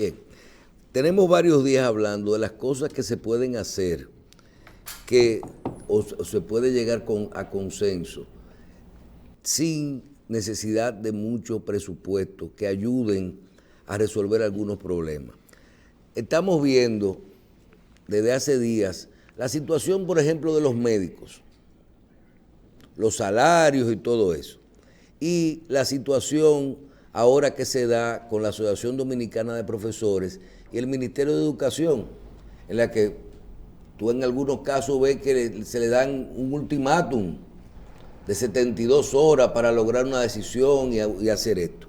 Bien, tenemos varios días hablando de las cosas que se pueden hacer, que o se puede llegar a consenso, sin necesidad de mucho presupuesto, que ayuden a resolver algunos problemas. Estamos viendo desde hace días la situación, por ejemplo, de los médicos, los salarios y todo eso, y la situación ahora que se da con la Asociación Dominicana de Profesores y el Ministerio de Educación, en la que tú en algunos casos ves que se le dan un ultimátum de 72 horas para lograr una decisión y hacer esto.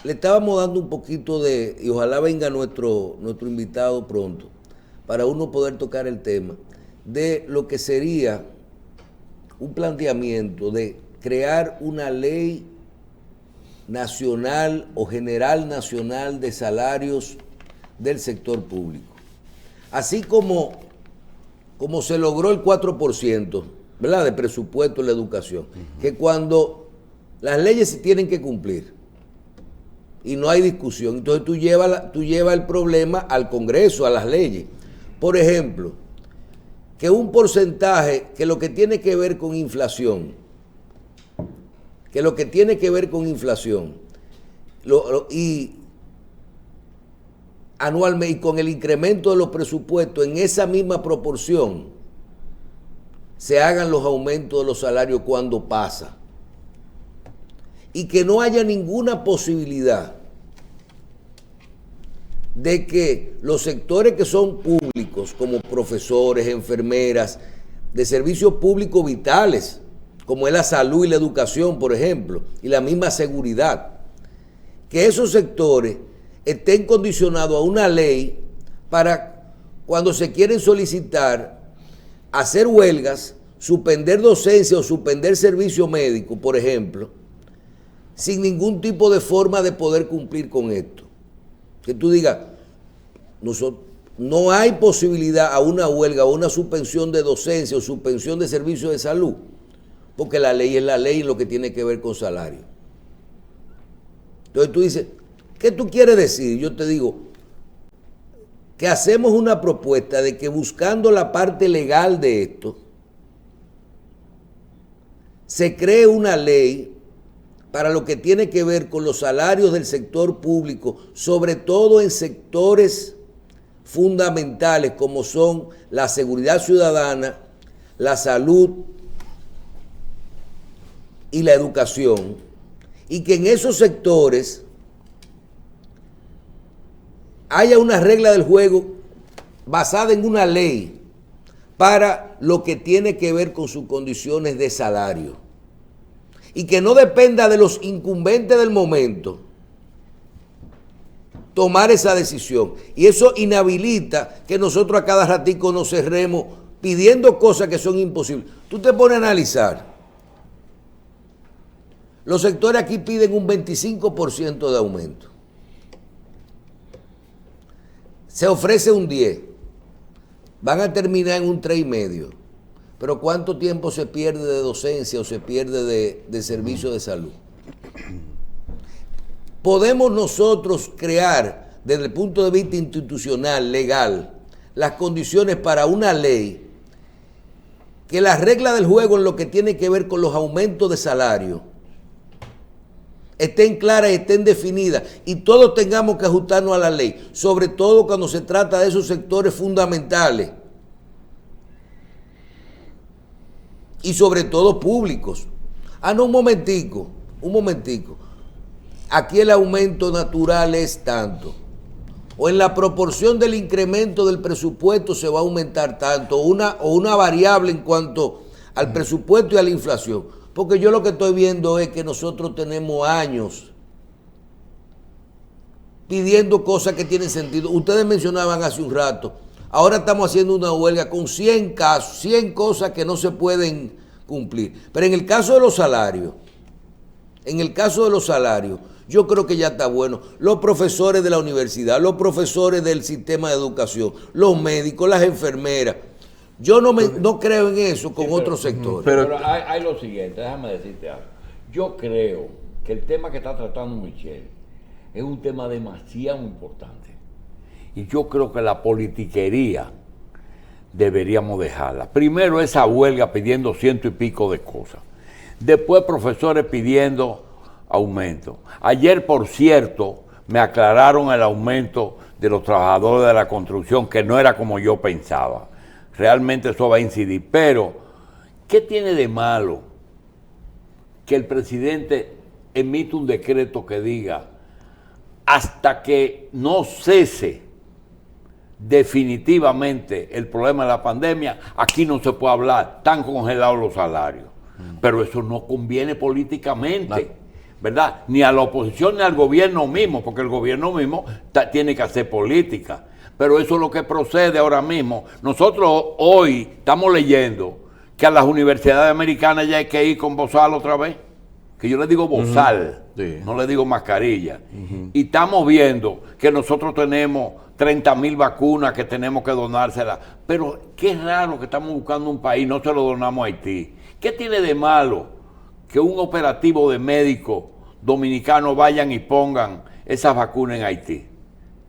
Le estábamos dando un poquito y ojalá venga nuestro invitado pronto, para uno poder tocar el tema de lo que sería un planteamiento de crear una ley nacional o general nacional de salarios del sector público. Así como se logró el 4%, ¿verdad?, de presupuesto en la educación, que cuando las leyes se tienen que cumplir y no hay discusión, entonces tú llevas el problema al Congreso, a las leyes. Por ejemplo, que un porcentaje que lo que tiene que ver con inflación, y anualmente, y con el incremento de los presupuestos en esa misma proporción, se hagan los aumentos de los salarios cuando pasa. Y que no haya ninguna posibilidad de que los sectores que son públicos, como profesores, enfermeras, de servicios públicos vitales, como es la salud y la educación, por ejemplo, y la misma seguridad, que esos sectores estén condicionados a una ley para cuando se quieren solicitar hacer huelgas, suspender docencia o suspender servicio médico, por ejemplo, sin ningún tipo de forma de poder cumplir con esto. Que tú digas, no hay posibilidad a una huelga o una suspensión de docencia o suspensión de servicio de salud, porque la ley es la ley en lo que tiene que ver con salario. Entonces tú dices, ¿qué tú quieres decir? Yo te digo que hacemos una propuesta de que buscando la parte legal de esto, se cree una ley para lo que tiene que ver con los salarios del sector público, sobre todo en sectores fundamentales como son la seguridad ciudadana, la salud y la educación, y que en esos sectores haya una regla del juego basada en una ley para lo que tiene que ver con sus condiciones de salario, y que no dependa de los incumbentes del momento tomar esa decisión. Y eso inhabilita que nosotros a cada ratico nos cerremos pidiendo cosas que son imposibles. Tú te pones a analizar. Los sectores aquí piden un 25% de aumento. Se ofrece un 10%. Van a terminar en un 3,5%. Pero ¿cuánto tiempo se pierde de docencia o se pierde de servicio de salud? Podemos nosotros crear, desde el punto de vista institucional, legal, las condiciones para una ley que las reglas del juego en lo que tiene que ver con los aumentos de salario estén claras y estén definidas, y todos tengamos que ajustarnos a la ley, sobre todo cuando se trata de esos sectores fundamentales y sobre todo públicos. No, un momentico. Aquí el aumento natural es tanto, o en la proporción del incremento del presupuesto se va a aumentar tanto, o una variable en cuanto al presupuesto y a la inflación. Porque yo lo que estoy viendo es que nosotros tenemos años pidiendo cosas que tienen sentido. Ustedes mencionaban hace un rato, ahora estamos haciendo una huelga con 100 casos, 100 cosas que no se pueden cumplir. Pero en el caso de los salarios, yo creo que ya está bueno. Los profesores de la universidad, los profesores del sistema de educación, los médicos, las enfermeras. Yo no creo en eso con otros sectores. Pero hay lo siguiente, déjame decirte algo. Yo creo que el tema que está tratando Michelle es un tema demasiado importante. Y yo creo que la politiquería deberíamos dejarla. Primero esa huelga pidiendo 100 y pico de cosas. Después profesores pidiendo aumento. Ayer, por cierto, me aclararon el aumento de los trabajadores de la construcción, que no era como yo pensaba. Realmente eso va a incidir. Pero, ¿qué tiene de malo que el presidente emite un decreto que diga hasta que no cese definitivamente el problema de la pandemia, aquí no se puede hablar, están congelados los salarios? Pero eso no conviene políticamente, ¿verdad? Ni a la oposición ni al gobierno mismo, porque el gobierno mismo tiene que hacer política. Pero eso es lo que procede ahora mismo. Nosotros hoy estamos leyendo que a las universidades americanas ya hay que ir con bozal otra vez. Que yo le digo bozal, no le digo mascarilla. Y estamos viendo que nosotros tenemos 30,000 vacunas que tenemos que donárselas. Pero qué raro que estamos buscando un país, no se lo donamos a Haití. ¿Qué tiene de malo que un operativo de médicos dominicanos vayan y pongan esas vacunas en Haití?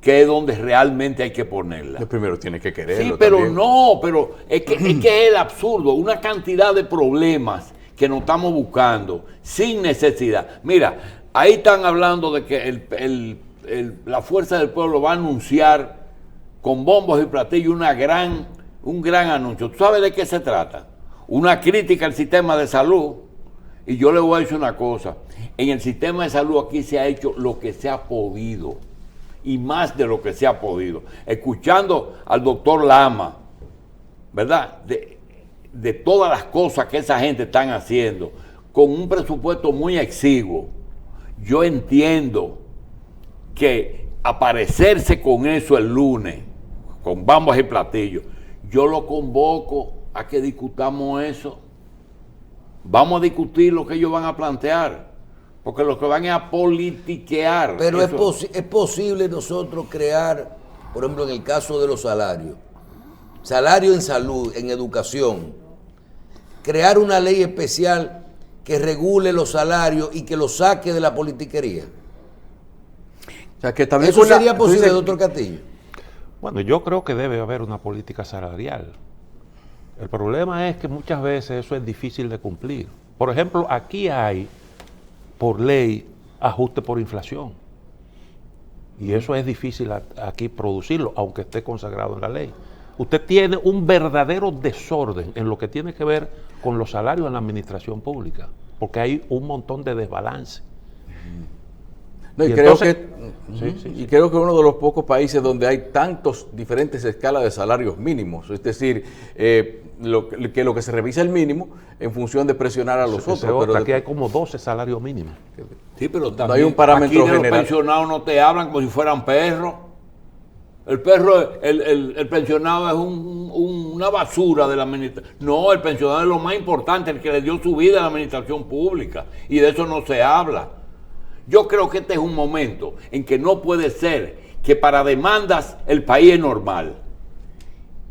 Que es donde realmente hay que ponerlas. Primero tiene que quererlo. Sí, pero también. pero es que es el absurdo, una cantidad de problemas que nos estamos buscando sin necesidad. Mira, ahí están hablando de que la Fuerza del Pueblo va a anunciar con bombos y platillos un gran anuncio. ¿Tú sabes de qué se trata? Una crítica al sistema de salud. Y yo le voy a decir una cosa, en el sistema de salud aquí se ha hecho lo que se ha podido, y más de lo que se ha podido. Escuchando al doctor Lama, ¿verdad? De todas las cosas que esa gente están haciendo, con un presupuesto muy exiguo, yo entiendo que aparecerse con eso el lunes, con bombas y platillos, yo lo convoco a que discutamos eso. Vamos a discutir lo que ellos van a plantear, porque lo que van es a politiquear. Pero es posible nosotros crear, por ejemplo, en el caso de los salarios, salario en salud, en educación, crear una ley especial que regule los salarios y que los saque de la politiquería. O sea, que también ¿Eso sería posible, doctor Castillo? Bueno, yo creo que debe haber una política salarial. El problema es que muchas veces eso es difícil de cumplir. Por ejemplo, aquí hay, por ley, ajuste por inflación. Y eso es difícil aquí producirlo, aunque esté consagrado en la ley. Usted tiene un verdadero desorden en lo que tiene que ver con los salarios en la administración pública, porque hay un montón de desbalance. No, y creo que uno de los pocos países donde hay tantos diferentes escalas de salarios mínimos, es decir, lo que se revisa el mínimo en función de presionar a los otros. Pero aquí hay como 12 salarios mínimos. Sí, pero también no hay un parámetro aquí de general. Los pensionados no te hablan como si fueran perros. El perro, el pensionado es una basura de la administración. No, el pensionado es lo más importante, el que le dio su vida a la administración pública. Y de eso no se habla. Yo creo que este es un momento en que no puede ser que para demandas el país es normal.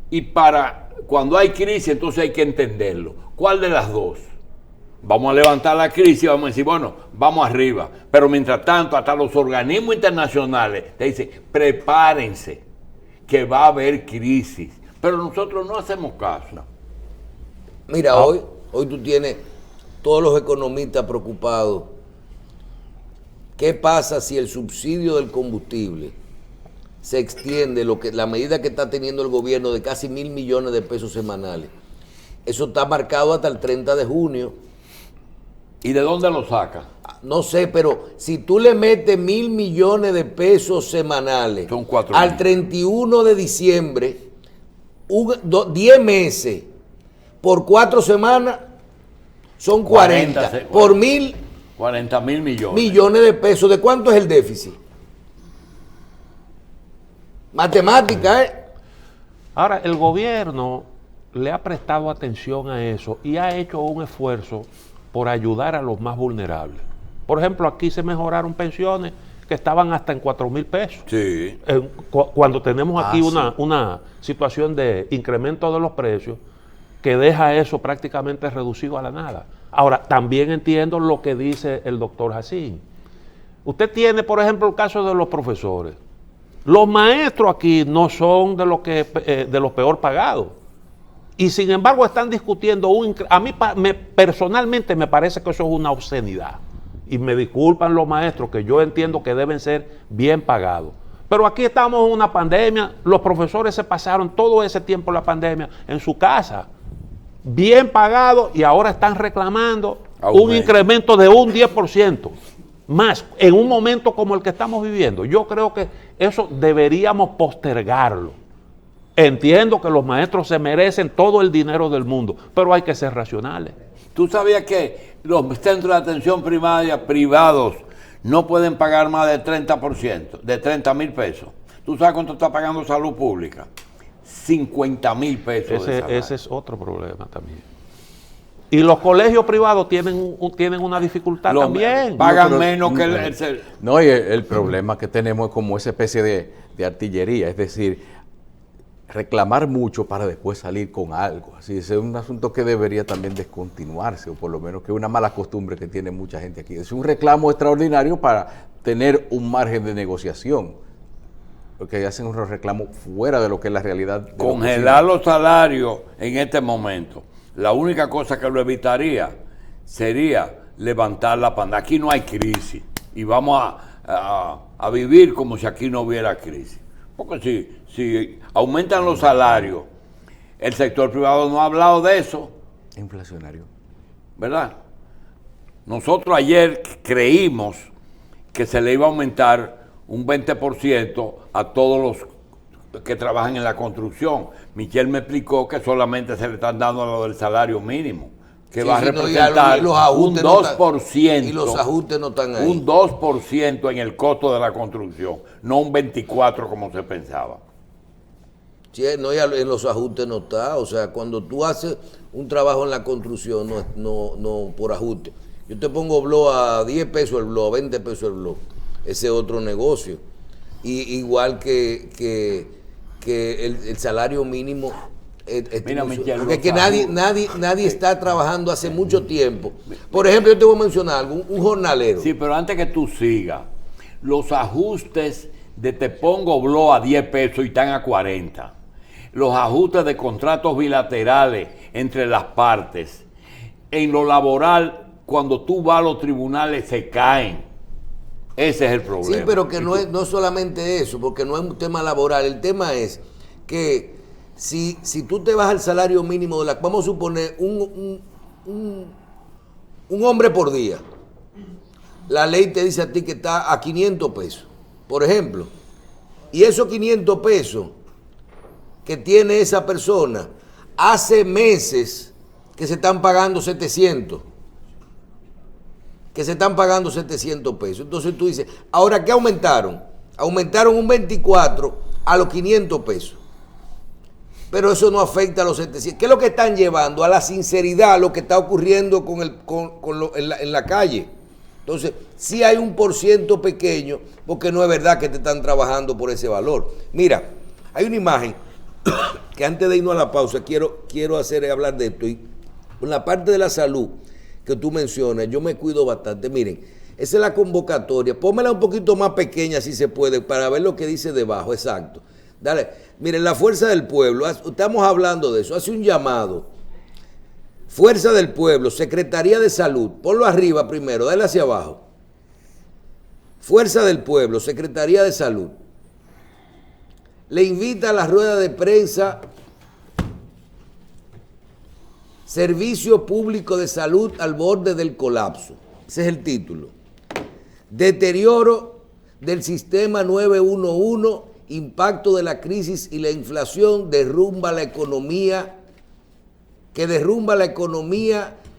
Y para cuando hay crisis, entonces hay que entenderlo. ¿Cuál de las dos? Vamos a levantar la crisis y vamos a decir, bueno, vamos arriba. Pero mientras tanto, hasta los organismos internacionales te dicen, prepárense, que va a haber crisis. Pero nosotros no hacemos caso. No. Mira, hoy tú tienes todos los economistas preocupados. ¿Qué pasa si el subsidio del combustible se extiende, la medida que está teniendo el gobierno de casi 1.000 millones de pesos semanales? Eso está marcado hasta el 30 de junio. ¿Y de dónde lo saca? No sé, pero si tú le metes 1.000 millones de pesos semanales son 4 al 31 de diciembre, 10 meses por 4 semanas, son 40 por 40,000 millones. Millones de pesos. ¿De cuánto es el déficit? Matemática, ¿eh? Ahora, el gobierno le ha prestado atención a eso y ha hecho un esfuerzo por ayudar a los más vulnerables. Por ejemplo, aquí se mejoraron pensiones que estaban hasta en 4,000 pesos. Sí. Cuando tenemos aquí una situación de incremento de los precios que deja eso prácticamente reducido a la nada. Ahora, también entiendo lo que dice el doctor Jacín. Usted tiene, por ejemplo, el caso de los profesores. Los maestros aquí no son de los peor pagados. Y sin embargo están discutiendo a mí personalmente me parece que eso es una obscenidad. Y me disculpan los maestros, que yo entiendo que deben ser bien pagados. Pero aquí estamos en una pandemia, los profesores se pasaron todo ese tiempo la pandemia en su casa, bien pagados, y ahora están reclamando un incremento de un 10% más en un momento como el que estamos viviendo. Yo creo que eso deberíamos postergarlo. Entiendo que los maestros se merecen todo el dinero del mundo, pero hay que ser racionales. ¿Tú sabías que los centros de atención primaria privados no pueden pagar más de 30%, de 30 mil pesos? ¿Tú sabes cuánto está pagando salud pública? 50 mil pesos. Ese es otro problema también. Y los colegios privados tienen una dificultad también. Pagan menos que el... No, y el problema que tenemos es como esa especie de artillería, es decir, reclamar mucho para después salir con algo. Así es un asunto que debería también descontinuarse, o por lo menos que es una mala costumbre que tiene mucha gente aquí. Es un reclamo extraordinario para tener un margen de negociación, porque hacen unos reclamos fuera de lo que es la realidad. Congelar los salarios en este momento, la única cosa que lo evitaría sería levantar la pandemia. Aquí no hay crisis y vamos a vivir como si aquí no hubiera crisis. Porque si aumentan los salarios, el sector privado no ha hablado de eso. Inflacionario. ¿Verdad? Nosotros ayer creímos que se le iba a aumentar un 20% a todos los que trabajan en la construcción. Michelle me explicó que solamente se le están dando a lo del salario mínimo, que va a representar un 2%. Y los ajustes no están ahí. Un 2% en el costo de la construcción, no un 24% como se pensaba. Sí, no, ya en los ajustes no está. O sea, cuando tú haces un trabajo en la construcción, no por ajuste. Yo te pongo blog a 10 pesos el blog, a 20 pesos el blog. Ese es otro negocio. Y igual que el salario mínimo. Mira, Michelle, porque que nadie está trabajando hace mucho tiempo. Por ejemplo, yo te voy a mencionar algo, un jornalero. Sí, pero antes que tú sigas, los ajustes de te pongo blog a 10 pesos y están a 40. Los ajustes de contratos bilaterales entre las partes. En lo laboral, cuando tú vas a los tribunales, se caen. Ese es el problema. Sí, pero que no es solamente eso, porque no es un tema laboral. El tema es que si tú te vas al salario mínimo vamos a suponer un hombre por día, la ley te dice a ti que está a 500 pesos, por ejemplo, y esos 500 pesos que tiene esa persona, hace meses que se están pagando 700, pesos. Entonces tú dices, ¿ahora qué aumentaron? Aumentaron un 24 a los 500 pesos. Pero eso no afecta a los 700. ¿Qué es lo que están llevando? A la sinceridad, a lo que está ocurriendo en la calle. Entonces, sí hay un % pequeño, porque no es verdad que te están trabajando por ese valor. Mira, hay una imagen que antes de irnos a la pausa quiero hablar de esto. Y con la parte de la salud que tú mencionas, yo me cuido bastante. Miren, esa es la convocatoria. Pónmela un poquito más pequeña si se puede, para ver lo que dice debajo. Exacto. Dale, miren, la Fuerza del Pueblo, estamos hablando de eso, hace un llamado. Fuerza del Pueblo, Secretaría de Salud, ponlo arriba primero, dale hacia abajo. Fuerza del Pueblo, Secretaría de Salud. Le invita a la rueda de prensa Servicio Público de Salud al borde del colapso. Ese es el título. Deterioro del sistema 911. Impacto de la crisis y la inflación derrumba la economía,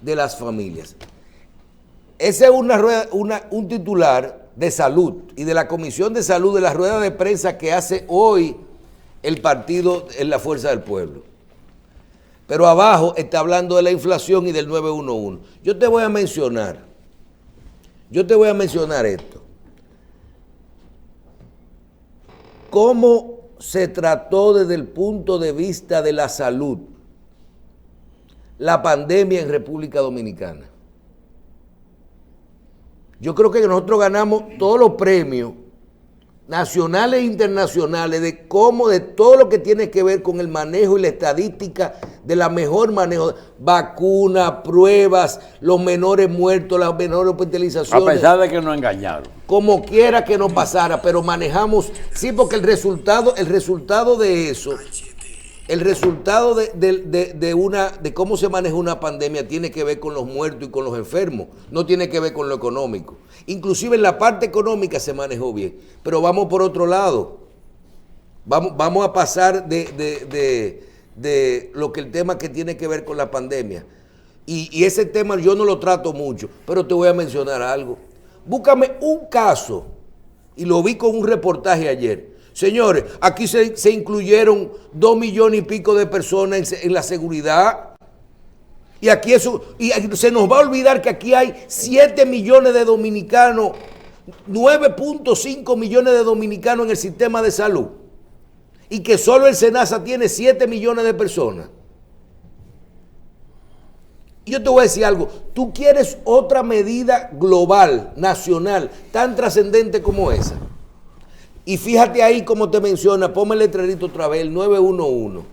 de las familias. Ese es un titular de salud y de la Comisión de Salud de la rueda de prensa que hace hoy el partido en la Fuerza del Pueblo. Pero abajo está hablando de la inflación y del 911. Yo te voy a mencionar esto. ¿Cómo se trató desde el punto de vista de la salud la pandemia en República Dominicana? Yo creo que nosotros ganamos todos los premios nacionales e internacionales de todo lo que tiene que ver con el manejo y la estadística de la mejor manejo, vacunas, pruebas, los menores muertos, las menores hospitalizaciones. A pesar de que nos engañaron. Como quiera que nos pasara, pero manejamos, sí, porque el resultado de eso, el resultado de cómo se maneja una pandemia tiene que ver con los muertos y con los enfermos, no tiene que ver con lo económico. Inclusive en la parte económica se manejó bien, pero vamos por otro lado. Vamos a pasar de lo que el tema que tiene que ver con la pandemia. Y ese tema yo no lo trato mucho, pero te voy a mencionar algo. Búscame un caso, y lo vi con un reportaje ayer. Señores, aquí se incluyeron 2 millones y pico de personas en la seguridad. Y aquí se nos va a olvidar que aquí hay 7 millones de dominicanos, 9.5 millones de dominicanos en el sistema de salud. Y que solo el SENASA tiene 7 millones de personas. Y yo te voy a decir algo, tú quieres otra medida global, nacional, tan trascendente como esa. Y fíjate ahí como te menciona, ponme el letrerito otra vez, el 911.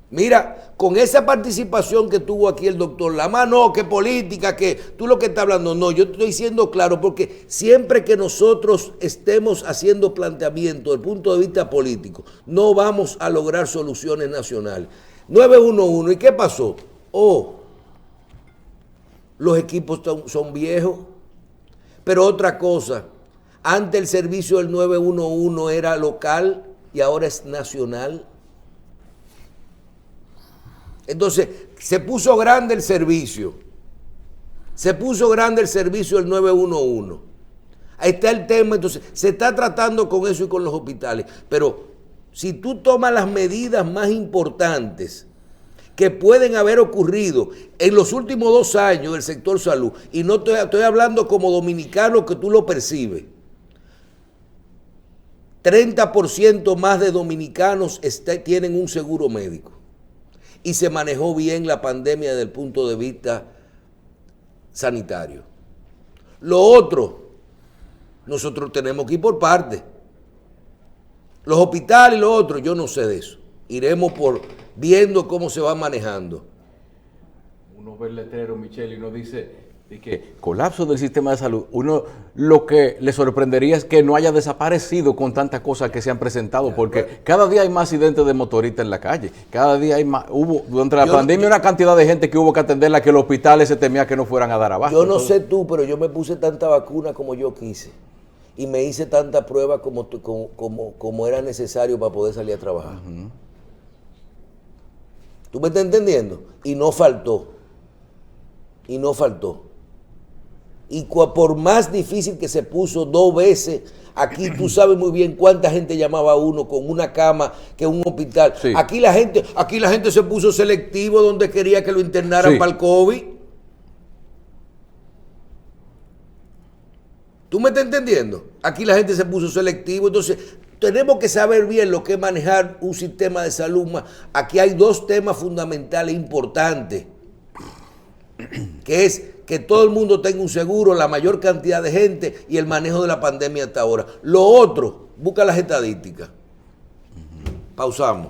Mira, con esa participación que tuvo aquí el doctor Lamar, no, que política, que tú lo que estás hablando, no, yo te estoy diciendo claro, porque siempre que nosotros estemos haciendo planteamientos desde el punto de vista político, no vamos a lograr soluciones nacionales. 911, ¿y qué pasó? Los equipos son viejos, pero otra cosa, antes el servicio del 911 era local y ahora es nacional. Entonces, se puso grande el servicio. Se puso grande el servicio del 911. Ahí está el tema. Entonces, se está tratando con eso y con los hospitales. Pero si tú tomas las medidas más importantes que pueden haber ocurrido en los últimos 2 años del sector salud, y no estoy hablando como dominicano que tú lo percibes, 30% más de dominicanos tienen un seguro médico. Y se manejó bien la pandemia desde el punto de vista sanitario. Lo otro, nosotros tenemos que ir por partes. Los hospitales y lo otro, yo no sé de eso. Iremos viendo cómo se va manejando. Uno ve el letrero, Michelle, y uno dice que colapso del sistema de salud. Uno lo que le sorprendería es que no haya desaparecido con tantas cosas que se han presentado, porque cada día hay más accidentes de motoristas en la calle. Cada día hay más. Hubo durante la pandemia una cantidad de gente que hubo que atenderla, que los hospitales se temía que no fueran a dar abasto. Yo no sé tú, pero yo me puse tanta vacuna como yo quise. Y me hice tanta prueba como era necesario para poder salir a trabajar. ¿Tú me estás entendiendo? Y no faltó. Y por más difícil que se puso 2 veces, aquí tú sabes muy bien cuánta gente llamaba a uno con una cama que un hospital. Sí. Aquí la gente se puso selectivo donde quería que lo internaran para el COVID. ¿Tú me estás entendiendo? Aquí la gente se puso selectivo, entonces tenemos que saber bien lo que es manejar un sistema de salud. Aquí hay 2 temas fundamentales importantes, que es que todo el mundo tenga un seguro, la mayor cantidad de gente y el manejo de la pandemia hasta ahora. Lo otro, busca las estadísticas. Pausamos.